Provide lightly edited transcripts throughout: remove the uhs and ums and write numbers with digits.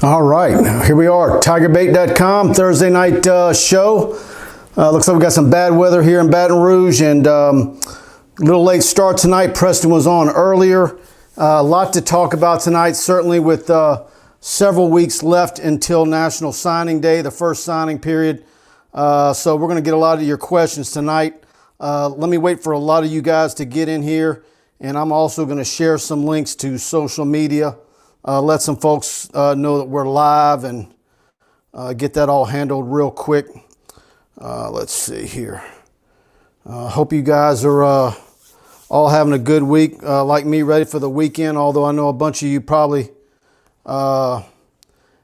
All right, here we are, TigerBait.com, Thursday night show. Looks like we got some bad weather here in Baton Rouge and a little late start tonight. Preston was on earlier. A lot to talk about tonight, certainly with several weeks left until National Signing Day, the first signing period. So we're going to get a lot of your questions tonight. Let me wait for a lot of you guys to get in here, and I'm also going to share some links to social media. Let some folks know that we're live and get that all handled real quick. Let's see here. Hope you guys are all having a good week, like me, ready for the weekend, although I know a bunch of you probably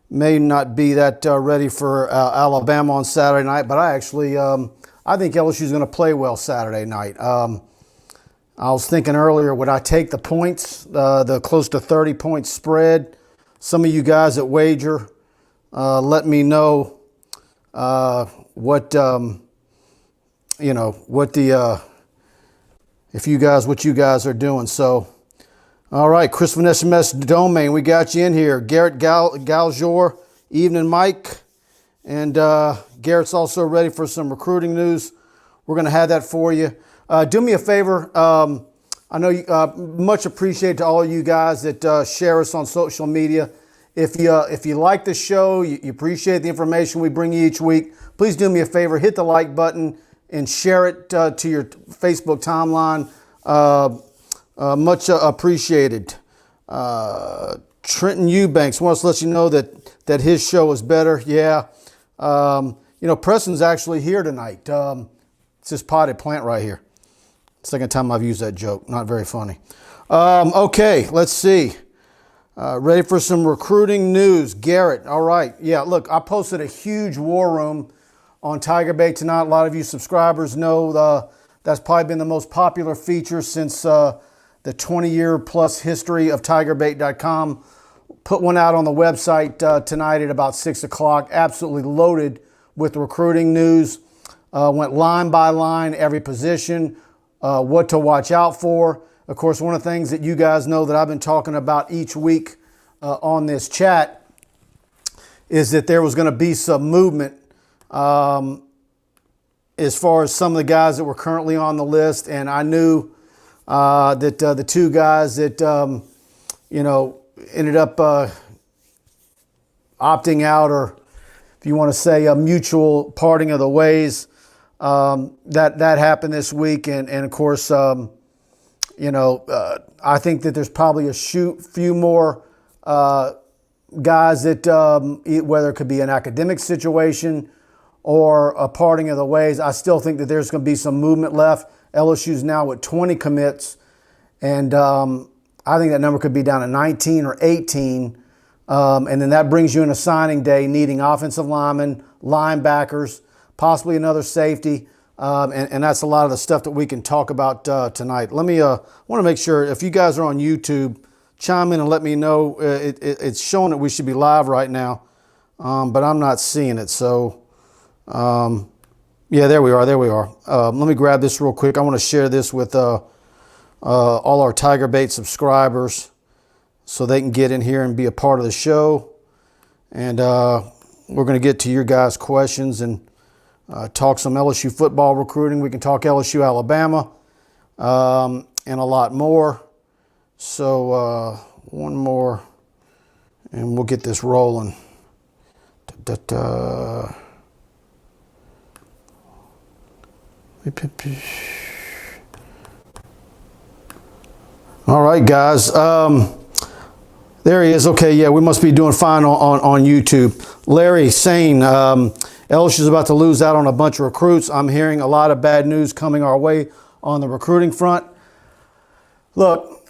may not be that ready for Alabama on Saturday night, but I actually I think LSU is going to play well Saturday night. I was thinking earlier, would I take the points, the close to 30 point spread? Some of you guys at Wager, let me know what you guys are doing. So, all right, Chris Van SMS Domain, we got you in here. Garrett Galjor, evening, Mike, and Garrett's also ready for some recruiting news. We're going to have that for you. Do me a favor. I know much appreciated to all of you guys that share us on social media. If you like the show, you appreciate the information we bring you each week, please do me a favor. Hit the like button and share it to your Facebook timeline. Much appreciated. Trenton Eubanks wants to let you know that his show is better. Yeah. Preston's actually here tonight. It's this potted plant right here. Second time I've used that joke. Not very funny. Okay, let's see. Ready for some recruiting news. Garrett, all right. Yeah, look, I posted a huge war room on Tiger Bait tonight. A lot of you subscribers know that's probably been the most popular feature since the 20-year plus history of TigerBait.com. Put one out on the website tonight at about 6 o'clock. Absolutely loaded with recruiting news. Went line by line, every position. What to watch out for. Of course, one of the things that you guys know that I've been talking about each week on this chat is that there was going to be some movement as far as some of the guys that were currently on the list. And I knew that the two guys that, ended up opting out, or if you want to say a mutual parting of the ways, that happened this week, and of course, I think that there's probably a few more guys that whether it could be an academic situation or a parting of the ways. I still think that there's going to be some movement left. LSU's now at 20 commits, and I think that number could be down to 19 or 18, and then that brings you into signing day, needing offensive linemen, linebackers, possibly another safety, and that's a lot of the stuff that we can talk about tonight. Let me want to make sure, if you guys are on YouTube, chime in and let me know. It's showing that we should be live right now, but I'm not seeing it. So, yeah, there we are. Let me grab this real quick. I want to share this with all our Tiger Bait subscribers so they can get in here and be a part of the show. And we're going to get to your guys' questions and talk some LSU football recruiting. We can talk LSU Alabama and a lot more. So one more and we'll get this rolling. All right, guys. There he is. Okay, yeah, we must be doing fine on YouTube. Larry saying LSU is about to lose out on a bunch of recruits. I'm hearing a lot of bad news coming our way on the recruiting front. Look,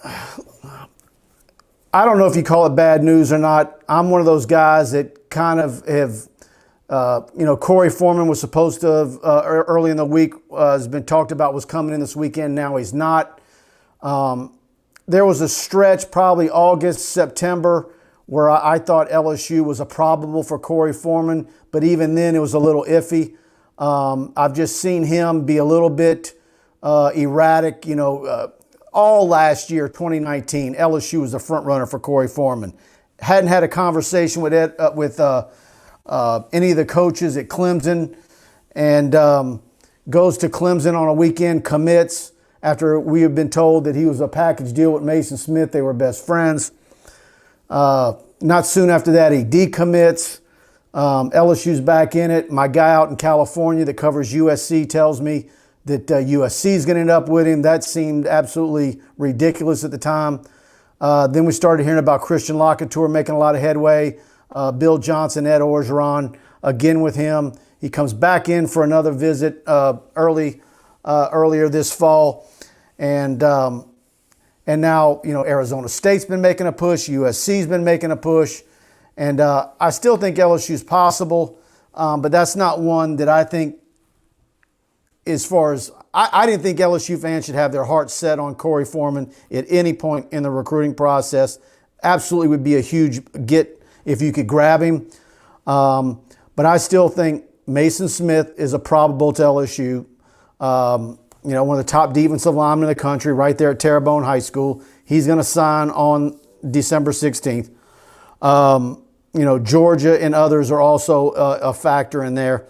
I don't know if you call it bad news or not. I'm one of those guys that kind of have, Corey Foreman was supposed to have, early in the week, has been talked about, was coming in this weekend. Now he's not. There was a stretch, probably August, September, where I thought LSU was a probable for Corey Foreman, but even then it was a little iffy. I've just seen him be a little bit erratic. All last year, 2019, LSU was the front runner for Corey Foreman. hadn't had a conversation with any of the coaches at Clemson, and goes to Clemson on a weekend, commits after we have been told that he was a package deal with Mason Smith. They were best friends. Not soon after that, he decommits. LSU's back in it. My guy out in California that covers USC tells me that USC is going to end up with him. That seemed absolutely ridiculous at the time. Then we started hearing about Christian Lockentour making a lot of headway. Bill Johnson, Ed Orgeron, again with him. He comes back in for another visit earlier this fall. And now, Arizona State's been making a push. USC's been making a push. And I still think LSU's possible, but that's not one that I think, as far as I didn't think LSU fans should have their hearts set on Corey Foreman at any point in the recruiting process. Absolutely would be a huge get if you could grab him. But I still think Mason Smith is a probable to LSU. One of the top defensive linemen in the country, right there at Terrebonne High School. He's going to sign on December 16th. Georgia and others are also a factor in there.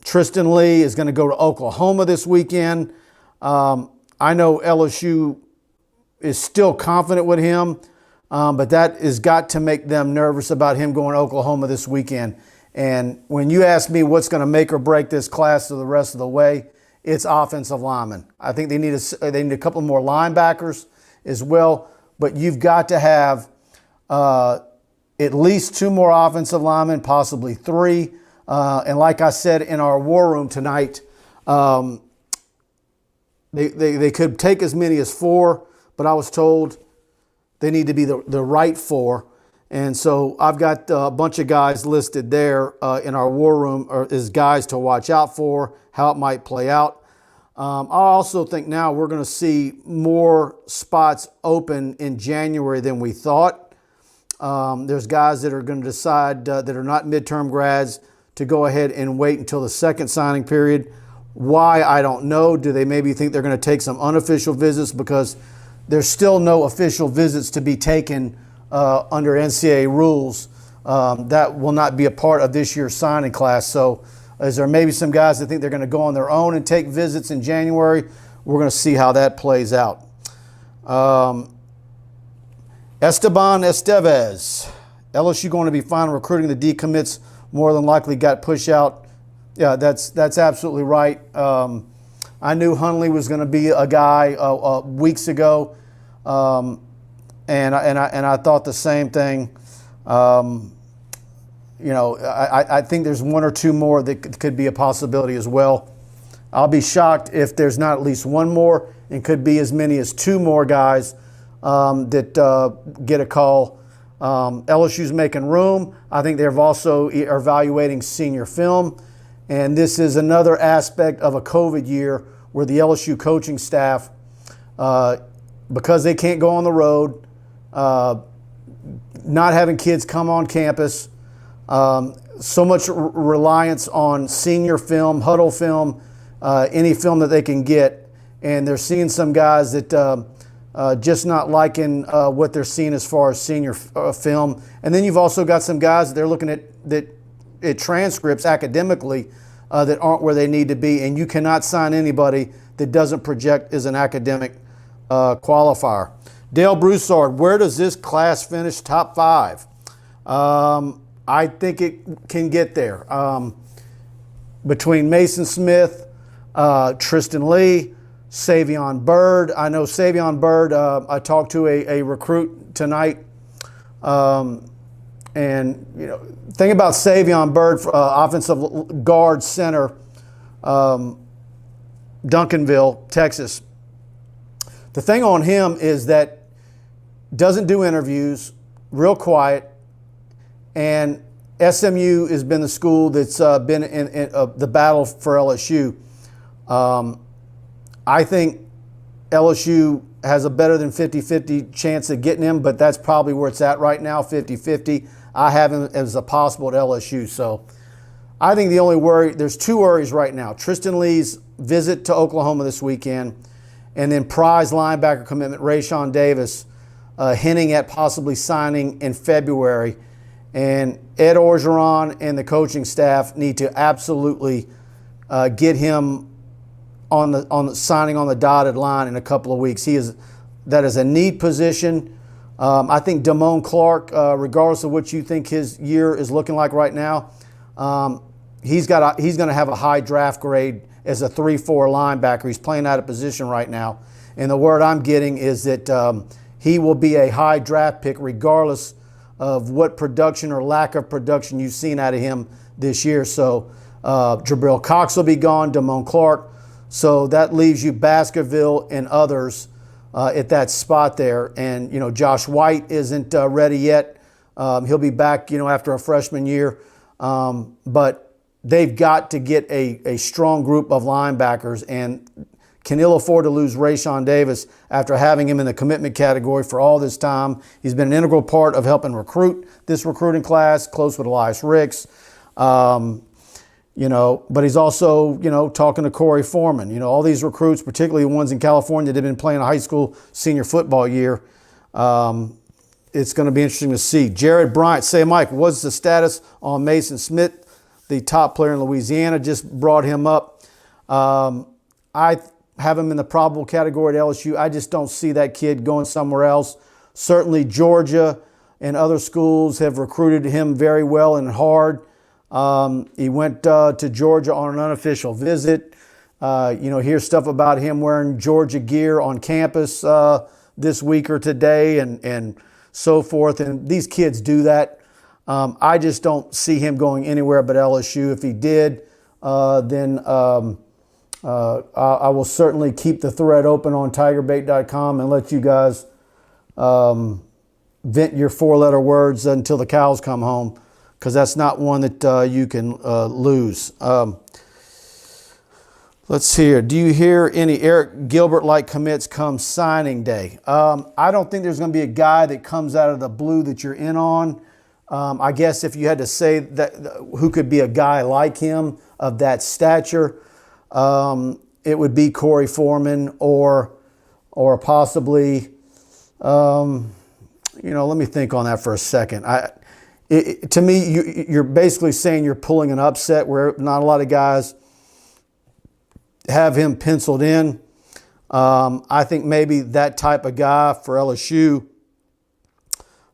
Tristan Lee is going to go to Oklahoma this weekend. I know LSU is still confident with him, but that has got to make them nervous about him going to Oklahoma this weekend. And when you ask me what's going to make or break this class to the rest of the way, it's offensive linemen. I think they need a couple more linebackers as well, but you've got to have at least 2 more offensive linemen, possibly 3. And like I said in our war room tonight, they could take as many as 4, but I was told they need to be the right 4. And so I've got a bunch of guys listed there in our war room as guys to watch out for, how it might play out. I also think now we're going to see more spots open in January than we thought. There's guys that are going to decide that are not midterm grads to go ahead and wait until the second signing period. Why, I don't know. Do they maybe think they're going to take some unofficial visits because there's still no official visits to be taken under NCAA rules? That will not be a part of this year's signing class. So is there maybe some guys that think they're going to go on their own and take visits in January? We're going to see how that plays out. Esteban Estevez. LSU going to be fine recruiting. The decommits more than likely got pushed out. Yeah, that's absolutely right. I knew Hundley was going to be a guy weeks ago, and I thought the same thing. I think there's 1 or 2 more that could be a possibility as well. I'll be shocked if there's not at least 1 more, and could be as many as 2 more guys that get a call. LSU's making room. I think they're also evaluating senior film. And this is another aspect of a COVID year where the LSU coaching staff, because they can't go on the road, not having kids come on campus, so much reliance on senior film, huddle film, any film that they can get. And they're seeing some guys that just not liking what they're seeing as far as senior film. And then you've also got some guys that they're looking at transcripts academically that aren't where they need to be. And you cannot sign anybody that doesn't project as an academic qualifier. Dale Broussard, where does this class finish? Top 5. I think it can get there. Between Mason Smith, Tristan Lee, Savion Byrd. I know Savion Byrd, I talked to a recruit tonight. And, thing about Savion Byrd, offensive guard center, Duncanville, Texas. The thing on him is that doesn't do interviews, real quiet, and SMU has been the school that's been in the battle for LSU. I think LSU has a better than 50-50 chance of getting him, but that's probably where it's at right now, 50-50. I have him as a possible at LSU. So I think the only worry, there's 2 worries right now. Tristan Lee's visit to Oklahoma this weekend, and then prize linebacker commitment Rayshawn Davis hinting at possibly signing in February. And Ed Orgeron and the coaching staff need to absolutely get him on the signing on the dotted line in a couple of weeks. That is a need position. I think Damone Clark, regardless of what you think his year is looking like right now, he's going to have a high draft grade as a 3-4 linebacker. He's playing out of position right now. And the word I'm getting is that he will be a high draft pick regardless of what production or lack of production you've seen out of him this year. So Jabril Cox will be gone, Damone Clark. So that leaves you Baskerville and others at that spot there. And, Josh White isn't ready yet. He'll be back, after a freshman year. But they've got to get a strong group of linebackers and can ill afford to lose Rayshawn Davis after having him in the commitment category for all this time. He's been an integral part of helping recruit this recruiting class, close with Elias Ricks. But he's also, talking to Corey Foreman. All these recruits, particularly the ones in California that have been playing a high school senior football year. It's going to be interesting to see. Jared Bryant, say, Mike, what's the status on Mason Smith, the top player in Louisiana? Just brought him up. I have him in the probable category at LSU. I just don't see that kid going somewhere else. Certainly Georgia and other schools have recruited him very well and hard. He went to Georgia on an unofficial visit. Hear stuff about him wearing Georgia gear on campus this week or today and so forth. And these kids do that. I just don't see him going anywhere but LSU. If he did, then I will certainly keep the thread open on tigerbait.com and let you guys vent your 4-letter words until the cows come home, because that's not one that you can lose. Let's see here. Do you hear any Eric Gilbert-like commits come signing day? I don't think there's going to be a guy that comes out of the blue that you're in on. I guess if you had to say that who could be a guy like him of that stature, it would be Corey Foreman or possibly, let me think on that for a second. To me, you're basically saying you're pulling an upset where not a lot of guys have him penciled in. I think maybe that type of guy for LSU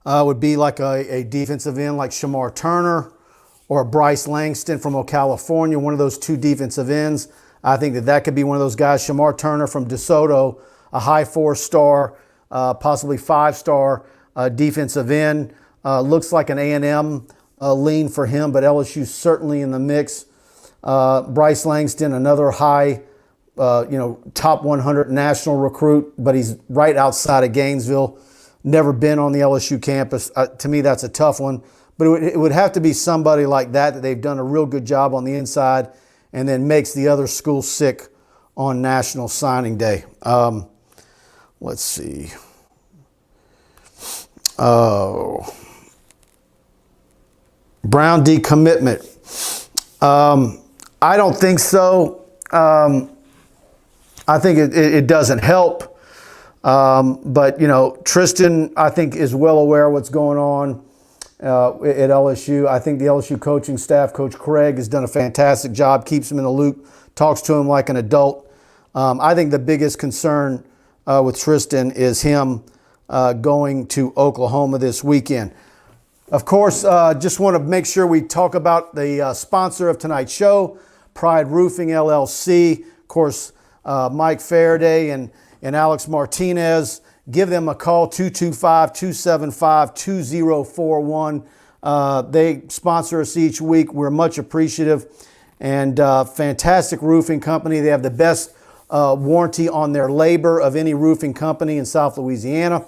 would be like a defensive end like Shamar Turner or Bryce Langston from California, one of those two defensive ends. I think that could be one of those guys. Shamar Turner from DeSoto, a high 4-star, possibly 5-star defensive end. Looks like an A&M lean for him, but LSU's certainly in the mix. Bryce Langston, another high, top 100 national recruit, but he's right outside of Gainesville. Never been on the LSU campus. To me, that's a tough one. But it would have to be somebody like that they've done a real good job on the inside and then makes the other school sick on National Signing Day. Let's see. Brown decommitment. I don't think so. I think it doesn't help. But, Tristan, I think, is well aware of what's going on at LSU. I think the LSU coaching staff, Coach Craig, has done a fantastic job, keeps him in the loop, talks to him like an adult. I think the biggest concern with Tristan is him going to Oklahoma this weekend. Of course, just want to make sure we talk about the sponsor of tonight's show, Pride Roofing LLC. Of course, Mike Faraday and Alex Martinez. Give them a call, 225-275-2041. They sponsor us each week. We're much appreciative. And fantastic roofing company. They have the best warranty on their labor of any roofing company in South Louisiana.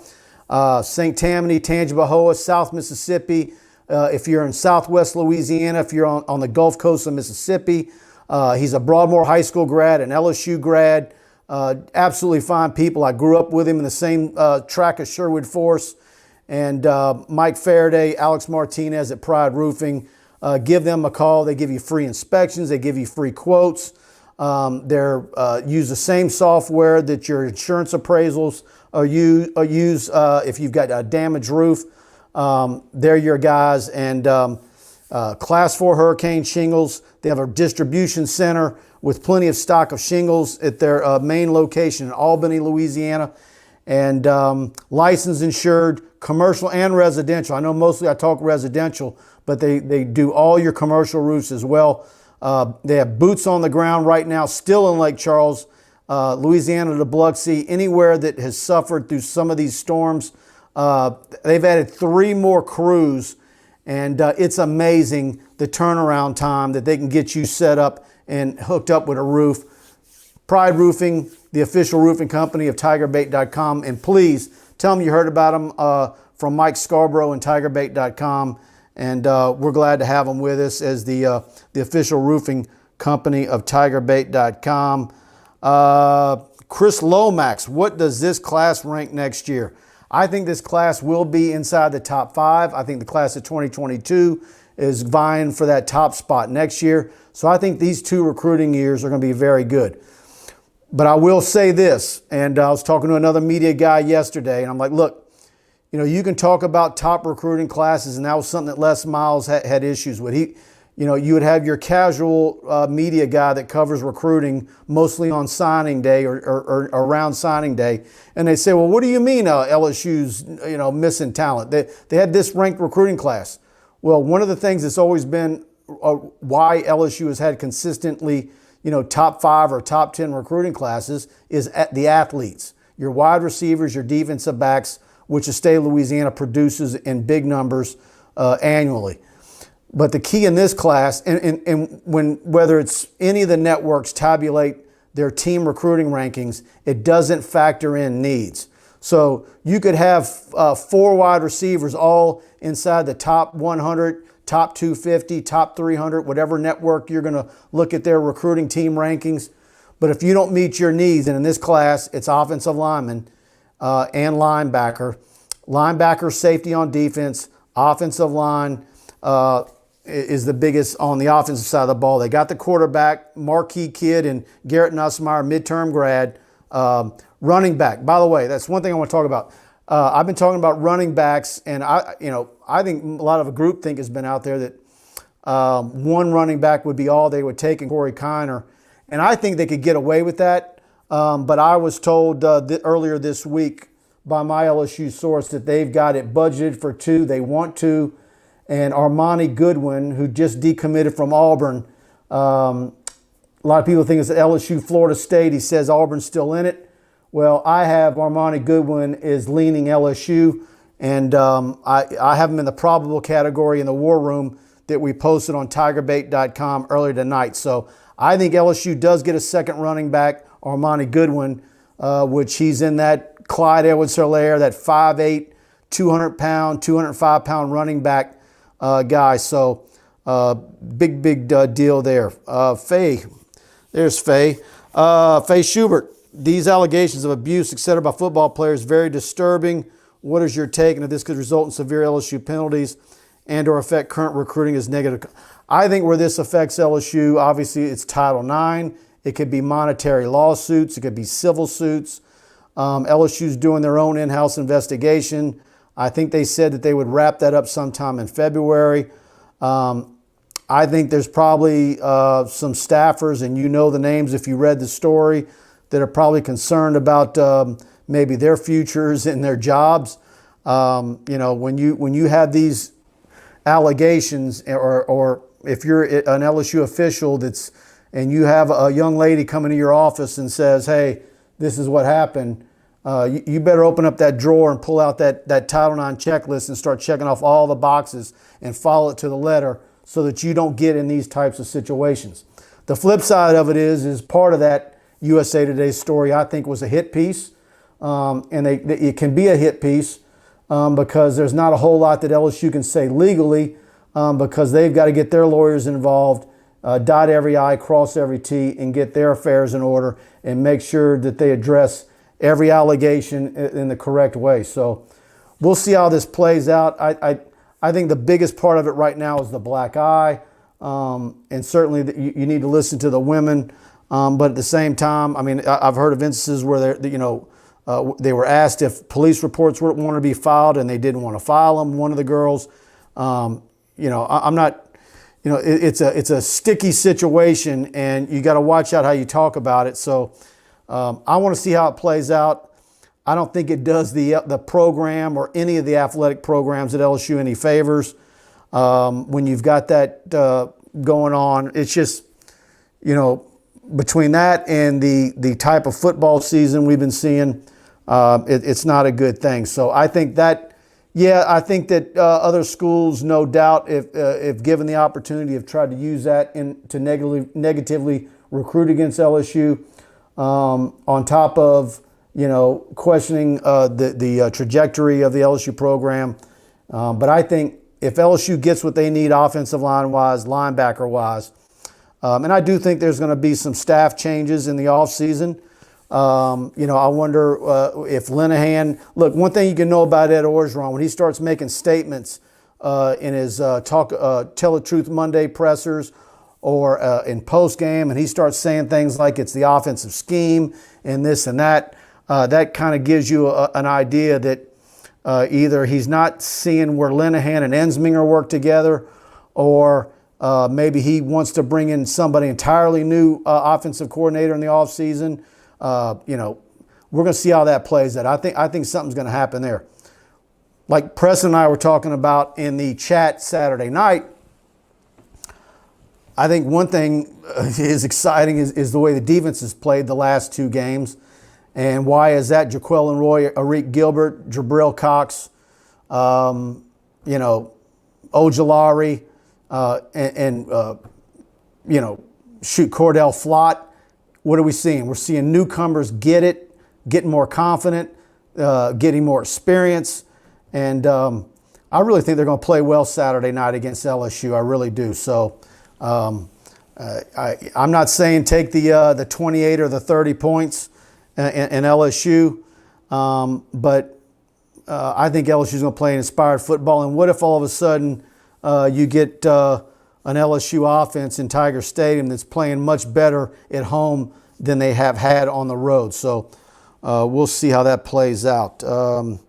St. Tammany, Tangipahoa, South Mississippi. If you're in Southwest Louisiana, if you're on the Gulf Coast of Mississippi. He's a Broadmoor High School grad, an LSU grad. Absolutely fine people. I grew up with him in the same track as Sherwood Force. And Mike Faraday, Alex Martinez at Pride Roofing. Give them a call. They give you free inspections. They give you free quotes. They're use the same software that your insurance appraisals use if you've got a damaged roof. They're your guys. And Class 4 hurricane shingles. They have a distribution center with plenty of stock of shingles at their main location in Albany, Louisiana. And licensed, insured, commercial and residential. I know mostly I talk residential, but they do all your commercial roofs as well. They have boots on the ground right now, still in Lake Charles, Louisiana to Biloxi, anywhere that has suffered through some of these storms. They've added 3 more crews, and it's amazing the turnaround time that they can get you set up and hooked up with a roof. Pride Roofing, the official roofing company of TigerBait.com. And please tell them you heard about them from Mike Scarborough and TigerBait.com. And we're glad to have them with us as the official roofing company of TigerBait.com. Chris Lomax, what does this class rank next year? I think this class will be inside the top 5. I think the class of 2022 is vying for that top spot next year. So I think these 2 recruiting years are going to be very good. But I will say this, and I was talking to another media guy yesterday, and I'm like, look, you can talk about top recruiting classes, and that was something that Les Miles had issues with. You would have your casual media guy that covers recruiting mostly on signing day or around signing day, and they say, well, what do you mean LSU's missing talent? They had this ranked recruiting class. Well, one of the things that's always been why LSU has had consistently top 5 or top 10 recruiting classes is at the athletes, your wide receivers, your defensive backs, which the state of Louisiana produces in big numbers annually. But the key in this class, and whether it's any of the networks tabulate their team recruiting rankings, it doesn't factor in needs. So you could have 4 wide receivers all inside the top 100, top 250, top 300, whatever network you're going to look at their recruiting team rankings. But if you don't meet your needs, and in this class, it's offensive lineman and linebacker, safety on defense, offensive line is the biggest on the offensive side of the ball. They got the quarterback, marquee kid, and Garrett Nussmeier, midterm grad. Running back, by the way, that's one thing I want to talk about. I've been talking about running backs, and I think a lot of a groupthink has been out there that one running back would be all they would take in Corey Kiner, and I think they could get away with that. But I was told earlier this week by my LSU source that they've got it budgeted for 2. They want 2, and Armani Goodwin, who just decommitted from Auburn. A lot of people think it's LSU, Florida State. He says Auburn's still in it. Well, I have Armani Goodwin is leaning LSU, and I have him in the probable category in the war room that we posted on TigerBait.com earlier tonight. So I think LSU does get a second running back, Armani Goodwin, which he's in that Clyde Edwards-Helaire, that 5'8", 200-pound, 205-pound running back guy. So big deal there. There's Faye. Faye Schubert. These allegations of abuse, etc., by football players, very disturbing. What is your take? And if this could result in severe LSU penalties and or affect current recruiting as negative? I think where this affects LSU, obviously it's Title IX. It could be monetary lawsuits. It could be civil suits. LSU's doing their own in-house investigation. I think they said that they would wrap that up sometime in February. I think there's probably some staffers, and the names if you read the story, that are probably concerned about maybe their futures and their jobs. When you have these allegations, or if you're an LSU official and you have a young lady come into your office and says, hey, this is what happened, you better open up that drawer and pull out that Title IX checklist and start checking off all the boxes and follow it to the letter so that you don't get in these types of situations. The flip side of it is part of that USA Today story, I think, was a hit piece. And it can be a hit piece because there's not a whole lot that LSU can say legally because they've got to get their lawyers involved, dot every I, cross every T, and get their affairs in order and make sure that they address every allegation in the correct way. So we'll see how this plays out. I think the biggest part of it right now is the black eye. And certainly you need to listen to the women But at the same time, I mean, I've heard of instances where they were asked if police reports wanted to be filed, and they didn't want to file them. One of the girls, I'm not. It's a sticky situation, and you got to watch out how you talk about it. So I want to see how it plays out. I don't think it does the program or any of the athletic programs at LSU any favors when you've got that going on. It's just, between that and the type of football season we've been seeing, it's not a good thing. So I think that. Yeah, I think that other schools, no doubt, if given the opportunity, have tried to use that to negatively recruit against LSU. On top of questioning the trajectory of the LSU program, but I think if LSU gets what they need offensive line wise, linebacker wise, and I do think there's going to be some staff changes in the offseason. I wonder if Linehan. Look, one thing you can know about Ed Orgeron, when he starts making statements in his Tell the Truth Monday pressers or in post game, and he starts saying things like it's the offensive scheme and this and that, that kind of gives you an idea that either he's not seeing where Linehan and Ensminger work together, or maybe he wants to bring in somebody entirely new offensive coordinator in the offseason. We're going to see how that plays out. I think something's going to happen there. Like Preston and I were talking about in the chat Saturday night, I think one thing is exciting is the way the defense has played the last two games. And why is that? Jaquelin Roy, Arik Gilbert, Jabril Cox, Ojulari, Cordell Flott. What are we seeing? We're seeing newcomers get it, getting more confident, getting more experience. And I really think they're going to play well Saturday night against LSU. I really do. So I'm not saying take the 28 or the 30 points in LSU, but I think LSU is going to play inspired football. And what if all of a sudden you get an LSU offense in Tiger Stadium that's playing much better at home than they have had on the road? So we'll see how that plays out. All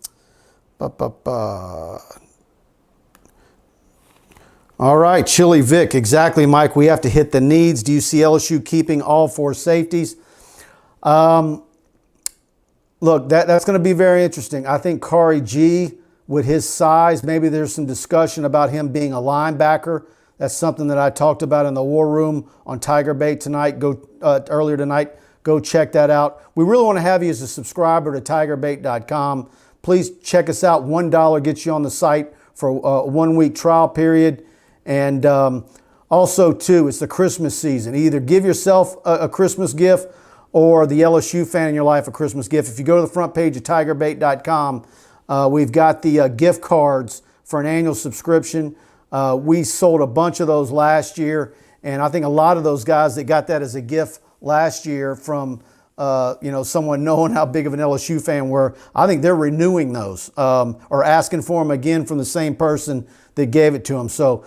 right, Chili Vic. Exactly, Mike. We have to hit the needs. Do you see LSU keeping all four safeties? Look, that's going to be very interesting. I think Kari G, with his size, maybe there's some discussion about him being a linebacker. That's something that I talked about in the War Room on Tiger Bait tonight. Earlier tonight. Go check that out. We really want to have you as a subscriber to tigerbait.com. Please check us out. $1 gets you on the site for a 1 week trial period. And also, too, it's the Christmas season. Either give yourself a Christmas gift or the LSU fan in your life a Christmas gift. If you go to the front page of tigerbait.com, we've got the gift cards for an annual subscription. We sold a bunch of those last year, and I think a lot of those guys that got that as a gift last year from someone knowing how big of an LSU fan were, I think they're renewing those or asking for them again from the same person that gave it to them. So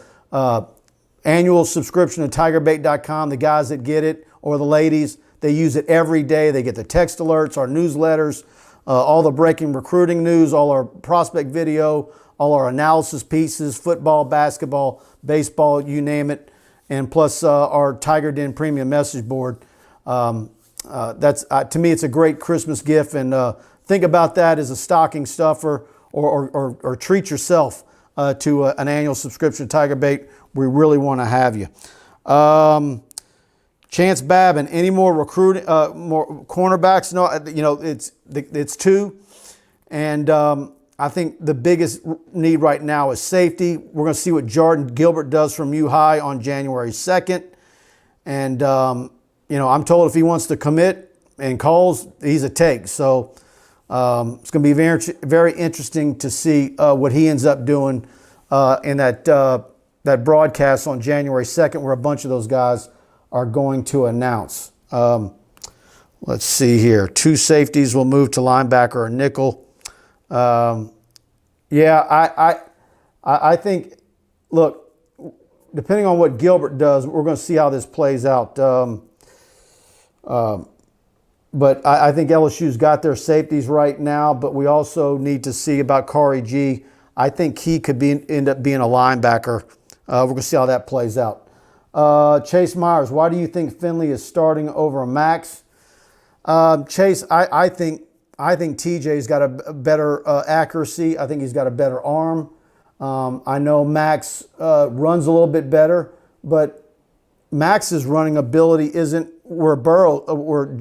annual subscription to tigerbait.com. The guys that get it, or the ladies, they use it every day. They get the text alerts, our newsletters, all the breaking recruiting news, all our prospect video, all our analysis pieces, football, basketball, baseball, you name it, and plus our Tiger Den premium message board. That's to me, it's a great Christmas gift, and think about that as a stocking stuffer, or treat yourself to an annual subscription to Tiger Bait. We really want to have you. Chance Babin, any more recruiting, more cornerbacks? No, it's two, and I think the biggest need right now is safety. We're going to see what Jordan Gilbert does from U-High on January 2nd. And, I'm told if he wants to commit and calls, he's a take. So it's going to be very, very interesting to see what he ends up doing in that broadcast on January 2nd, where a bunch of those guys are going to announce. Let's see here. Two safeties will move to linebacker or nickel. I think, look, depending on what Gilbert does, we're going to see how this plays out. But I think LSU's got their safeties right now, but we also need to see about Corey G. I think he could end up being a linebacker. We're going to see how that plays out. Chase Myers, why do you think Finley is starting over Max? Chase, I think TJ's got a better accuracy. I think he's got a better arm. I know Max runs a little bit better, but Max's running ability isn't where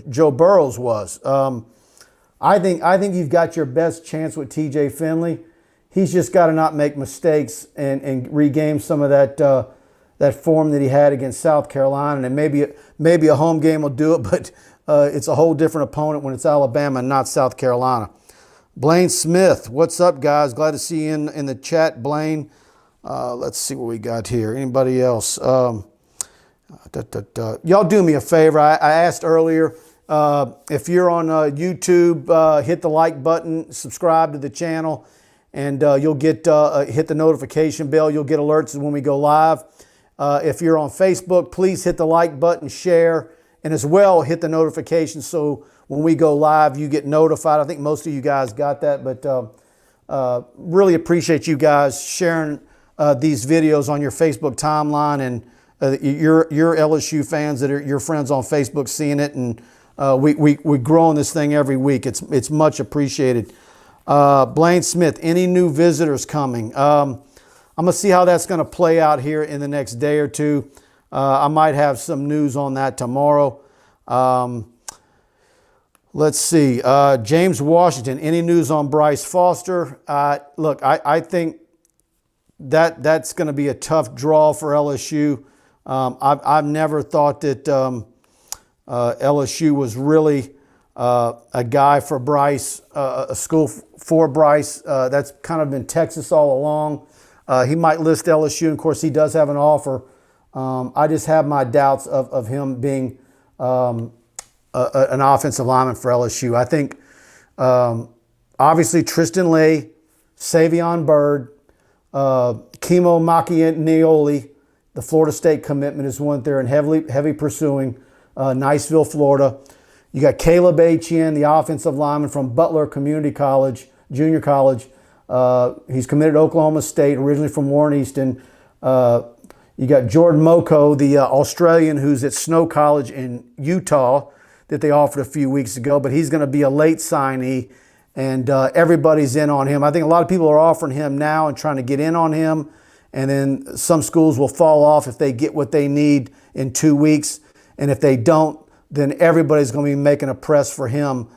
Joe Burrow's was. I think you've got your best chance with TJ Finley. He's just got to not make mistakes and regain some of that form that he had against South Carolina. And maybe a home game will do it, but it's a whole different opponent when it's Alabama and not South Carolina. Blaine Smith, what's up, guys? Glad to see you in the chat, Blaine. Let's see what we got here. Anybody else? Y'all do me a favor. I asked earlier, if you're on YouTube, hit the like button, subscribe to the channel, and you'll get hit the notification bell. You'll get alerts when we go live. If you're on Facebook, please hit the like button, share, and as well hit the notification so when we go live you get notified. I think most of you guys got that, but really appreciate you guys sharing these videos on your Facebook timeline, and your LSU fans that are your friends on Facebook seeing it, and we growing this thing every week. It's much appreciated. Blaine Smith, any new visitors coming? I'm gonna see how that's gonna play out here in the next day or two. I might have some news on that tomorrow. Let's see. James Washington, any news on Bryce Foster? Look, I think that's going to be a tough draw for LSU. I've never thought that LSU was really a guy for Bryce, a school for Bryce. That's kind of been Texas all along. He might list LSU, and of course he does have an offer. I just have my doubts of him being an offensive lineman for LSU. I think obviously Tristan Leigh, Savion Byrd, Kimo Macchianioli, the Florida State commitment is one there and heavy pursuing, Niceville, Florida. You got Caleb Etienne, the offensive lineman from Butler Community College, junior college. He's committed to Oklahoma State, originally from Warren Easton. You got Jordan Moko, the Australian who's at Snow College in Utah that they offered a few weeks ago, but he's going to be a late signee, and everybody's in on him. I think a lot of people are offering him now and trying to get in on him, and then some schools will fall off if they get what they need in 2 weeks, and if they don't, then everybody's going to be making a press for him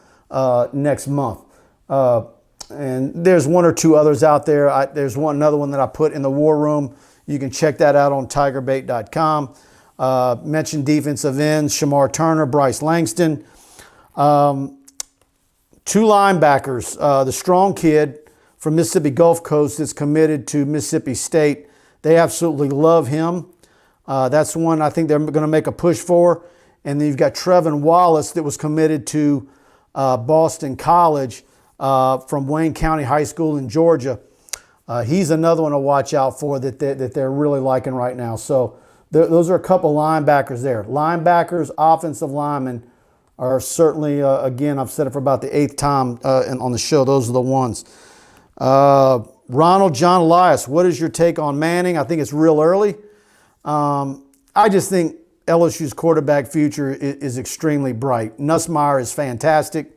next month. And there's one or two others out there. There's another one that I put in the war room. You can check that out on tigerbait.com. Mentioned defensive ends, Shamar Turner, Bryce Langston. Two linebackers, the strong kid from Mississippi Gulf Coast that's committed to Mississippi State. They absolutely love him. That's one I think they're going to make a push for. And then you've got Trevin Wallace that was committed to Boston College from Wayne County High School in Georgia. He's another one to watch out for that they're really liking right now. So those are a couple linebackers there. Linebackers, offensive linemen are certainly, again, I've said it for about the 8th time on the show, those are the ones. Ronald John Elias, what is your take on Manning? I think it's real early. I just think LSU's quarterback future is extremely bright. Nussmeier is fantastic,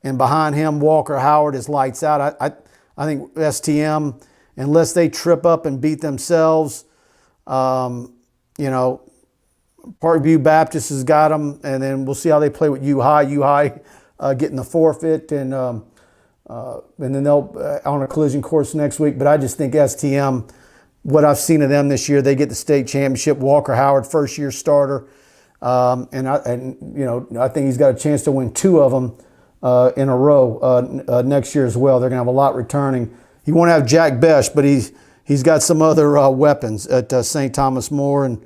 and behind him, Walker Howard is lights out. I think STM, unless they trip up and beat themselves, Parkview Baptist has got them, and then we'll see how they play with U-High. Getting the forfeit, and then they'll on a collision course next week. But I just think STM, what I've seen of them this year, they get the state championship. Walker Howard, first-year starter, and I think he's got a chance to win 2 of them in a row next year as well. They're going to have a lot returning. He won't have Jack Besh, but he's got some other weapons at St. Thomas More, and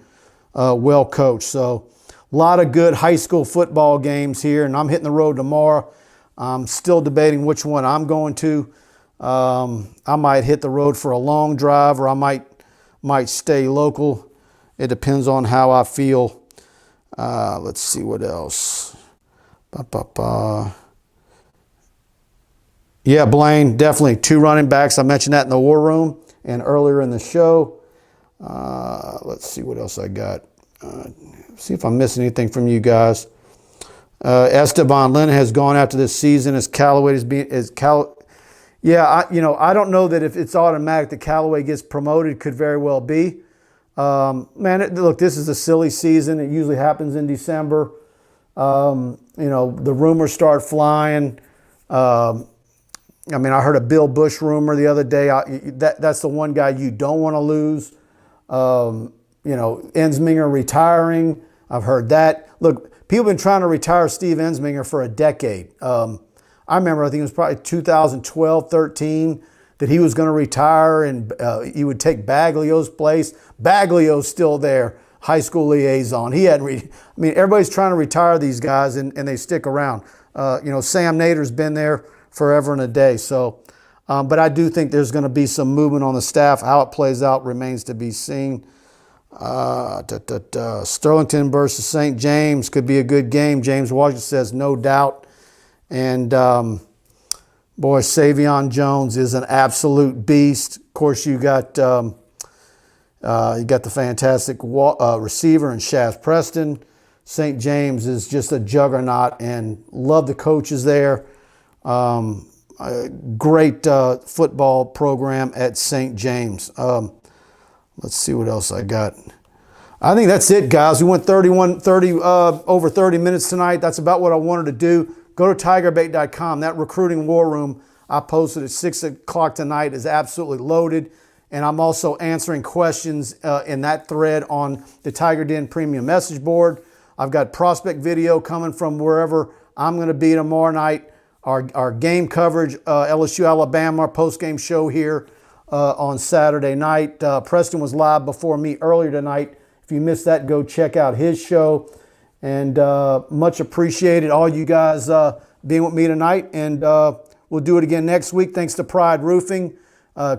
well coached. So a lot of good high school football games here, and I'm hitting the road tomorrow. I'm still debating which one I'm going to. I might hit the road for a long drive, or I might stay local. It depends on how I feel. Let's see what else. Ba, ba, ba. Yeah, Blaine, definitely 2 running backs. I mentioned that in the war room and earlier in the show. Let's see what else I got. See if I'm missing anything from you guys. Esteban Lynn has gone after this season as Callaway is being Yeah, I don't know that if it's automatic that Callaway gets promoted. Could very well be. Look, this is a silly season. It usually happens in December. The rumors start flying. I heard a Bill Bush rumor the other day. That's the one guy you don't want to lose. Ensminger retiring. I've heard that. Look, people have been trying to retire Steve Ensminger for a decade. I remember, I think it was probably 2012, 13, that he was going to retire and he would take Baglio's place. Baglio's still there, high school liaison. He hadn't. Everybody's trying to retire these guys and they stick around. Sam Nader's been there forever and a day. So, but I do think there's going to be some movement on the staff. How it plays out remains to be seen. Sterlington versus St. James could be a good game. James Washington says no doubt. And boy, Savion Jones is an absolute beast. Of course, you got the fantastic receiver in Shaz Preston. St. James is just a juggernaut, and love the coaches there. A great football program at St. James. Let's see what else I got. I think that's it, guys. We went over 30 minutes tonight. That's about what I wanted to do. Go to tigerbait.com. That recruiting war room I posted at 6 o'clock tonight is absolutely loaded. And I'm also answering questions in that thread on the Tiger Den Premium Message Board. I've got prospect video coming from wherever I'm going to be tomorrow night. Our game coverage, LSU Alabama, post-game show here on Saturday night. Preston was live before me earlier tonight. If you missed that, go check out his show. And much appreciated all you guys being with me tonight. And we'll do it again next week. Thanks to Pride Roofing.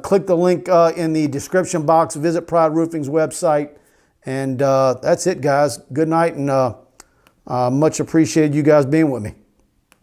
Click the link in the description box. Visit Pride Roofing's website. And that's it, guys. Good night, and much appreciated you guys being with me.